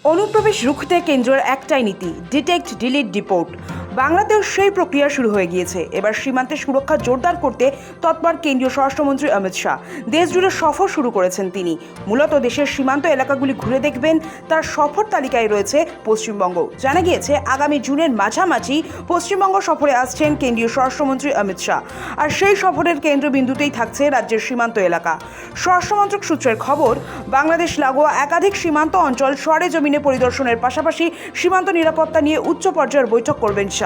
অনুপ্রবেশ রুখতে কেন্দ্রের একটাই নীতি, ডিটেক্ট ডিলিট ডিপোর্ট। বাংলাদেশ সেই প্রক্রিয়া শুরু হয়ে গিয়েছে। এবার সীমান্তে সুরক্ষা জোরদার করতে তৎপর কেন্দ্রীয় স্বরাষ্ট্রমন্ত্রী অমিত শাহ দেশজুড়ে সফর শুরু করেছেন। তিনি মূলত দেশের সীমান্ত এলাকাগুলি ঘুরে দেখবেন। তার সফর তালিকায় রয়েছে পশ্চিমবঙ্গ। জানা গিয়েছে আগামী জুনের মাঝামাঝি পশ্চিমবঙ্গ সফরে আসছেন কেন্দ্রীয় স্বরাষ্ট্রমন্ত্রী অমিত শাহ। আর সেই সফরের কেন্দ্রবিন্দুতেই থাকছে রাজ্যের সীমান্ত এলাকা। স্বরাষ্ট্রমন্ত্রক সূত্রের খবর, বাংলাদেশ লাগোয়া একাধিক সীমান্ত অঞ্চল সরেজমিনে পরিদর্শনের পাশাপাশি সীমান্ত নিরাপত্তা নিয়ে উচ্চ পর্যায়ের বৈঠক করবেন শাহ।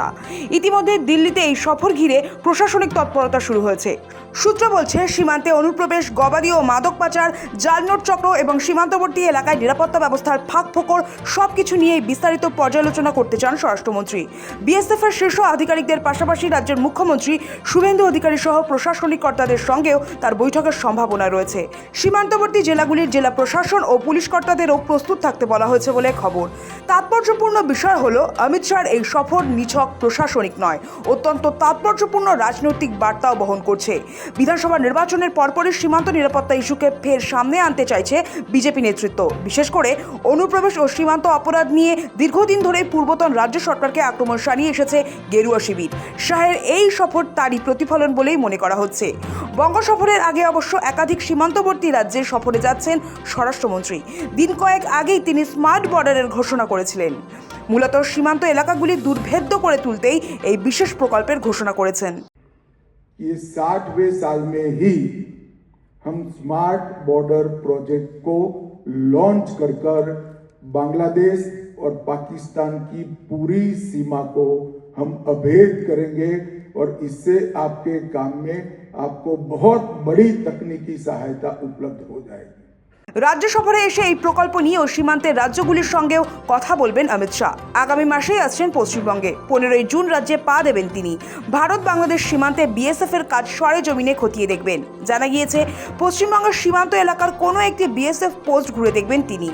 ইতিমধ্যে দিল্লিতে এই সফর ঘিরে প্রশাসনিক তৎপরতা শুরু হয়েছে। সূত্র বলছে, সীমান্তে অনুপ্রবেশ, গবাদি ও মাদক পাচার, জালনোট চক্র এবং সীমান্তবর্তী এলাকায় নিরাপত্তা ব্যবস্থার ফাঁকফোকর সবকিছু নিয়েই বিস্তারিত পর্যালোচনা করতে চান স্বরাষ্ট্রমন্ত্রী। বিএসএফ এর শীর্ষ আধিকারিকদের পাশাপাশি রাজ্যের মুখ্যমন্ত্রী শুভেন্দু অধিকারী সহ প্রশাসনিক কর্তাদের সঙ্গেও তার বৈঠকের সম্ভাবনা রয়েছে। সীমান্তবর্তী জেলাগুলির জেলা প্রশাসন ও পুলিশ কর্তাদেরও প্রস্তুত থাকতে বলা হয়েছে বলে খবর। তাৎপর্যপূর্ণ বিষয় হলো, অমিত শাহর এই সফর নিছক প্রশাসনিক নয়, অত্যন্ত তাৎপর্যপূর্ণ রাজনৈতিক বার্তাও বহন করছে। বিধানসভা নির্বাচনের পরপরই সীমান্ত নিরাপত্তা ইস্যুকে ফের সামনে আনতে চাইছে বিজেপি নেতৃত্ব। বিশেষ করে অনুপ্রবেশ ও সীমান্ত অপরাধ নিয়ে দীর্ঘদিন ধরে পূর্বতন রাজ্য সরকারকে আক্রমণ শানিয়ে এসেছে গেরুয়া শিবির। শাহের এই সফর তারই প্রতিফলন বলেই মনে করা হচ্ছে। বঙ্গ সফরের আগে অবশ্য একাধিক সীমান্তবর্তী রাজ্যে সফরে যাচ্ছেন স্বরাষ্ট্রমন্ত্রী। দিন কয়েক আগেই তিনি স্মার্ট বর্ডারের ঘোষণা করেছিলেন। মূলত সীমান্ত এলাকাগুলি দুর্ভেদ্য করে তুলতেই এই বিশেষ প্রকল্পের ঘোষণা করেছেন। ये 60वें साल में ही हम स्मार्ट बॉर्डर प्रोजेक्ट को लॉन्च कर बांग्लादेश और पाकिस्तान की पूरी सीमा को हम अभेद करेंगे और इससे आपके काम में आपको बहुत बड़ी तकनीकी सहायता उपलब्ध हो जाएगी। রাজ্য সফরে এসে এই প্রকল্প নিয়েও সীমান্তের রাজ্যগুলির সঙ্গেও কথা বলবেন অমিত শাহ। আগামী মাসেই আসছেন পশ্চিমবঙ্গে। 15ই জুন রাজ্যে পা দেবেন তিনি। ভারত বাংলাদেশ সীমান্তে বিএসএফ এর কাজ সরেজমিনে খতিয়ে দেখবেন। জানা গিয়েছে পশ্চিমবঙ্গের সীমান্ত এলাকার কোনো একটি বিএসএফ পোস্ট ঘুরে দেখবেন তিনি।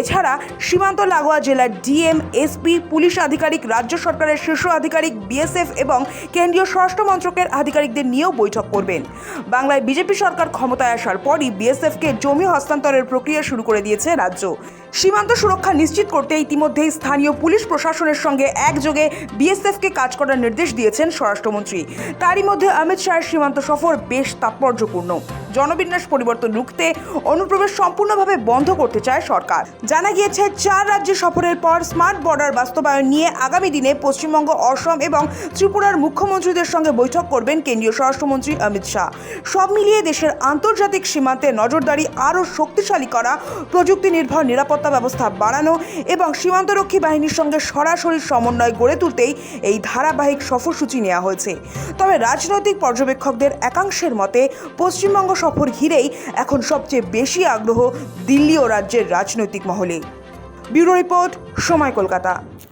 এছাড়া সীমান্ত লাগোয়া জেলার ডিএম, এসপি, পুলিশ আধিকারিক, রাজ্য সরকারের শীর্ষ আধিকারিক, বিএসএফ এবং কেন্দ্রীয় স্বরাষ্ট্র মন্ত্রকের আধিকারিকদের নিয়েও বৈঠক করবেন। বাংলায় বিজেপি সরকার ক্ষমতায় আসার পরই বিএসএফকে জমি হস্তান্তরের প্রক্রিয়া শুরু করে দিয়েছে রাজ্য। সীমান্ত সুরক্ষা নিশ্চিত করতে ইতিমধ্যেই স্থানীয় পুলিশ প্রশাসনের সঙ্গে একযোগে বিএসএফকে কাজ করার নির্দেশ দিয়েছেন স্বরাষ্ট্রমন্ত্রী। তারই মধ্যে অমিত শাহের সীমান্ত সফর বেশ তাৎপর্যপূর্ণ। জনবিন্যাস পরিবর্তন রুখতে অনুপ্রবেশ সম্পূর্ণভাবে বন্ধ করতে চায় সরকার। জানা গিয়েছে 4 রাজ্য সফরের পর স্মার্ট বর্ডার বাস্তবায়ন নিয়ে আগামী দিনে পশ্চিমবঙ্গ, অসম এবং ত্রিপুরার মুখ্যমন্ত্রীদের সঙ্গে বৈঠক করবেন কেন্দ্রীয় স্বরাষ্ট্রমন্ত্রী অমিত শাহ। সব মিলিয়ে দেশের আন্তর্জাতিক সীমান্তে নজরদারি আরও শক্তিশালী করা, প্রযুক্তি নির্ভর নিরাপত্তা ব্যবস্থা বাড়ানো এবং সীমান্তরক্ষী বাহিনীর সঙ্গে সরাসরি সমন্বয় গড়ে তুলতেই এই ধারাবাহিক সফরসূচি নেওয়া হয়েছে। তবে রাজনৈতিক পর্যবেক্ষকদের একাংশের মতে পশ্চিমবঙ্গ সফর ঘিরেই এখন সবচেয়ে বেশি আগ্রহ দিল্লি ও রাজ্যের রাজনৈতিক মহলে। ব্যুরো রিপোর্ট, সময়, কলকাতা।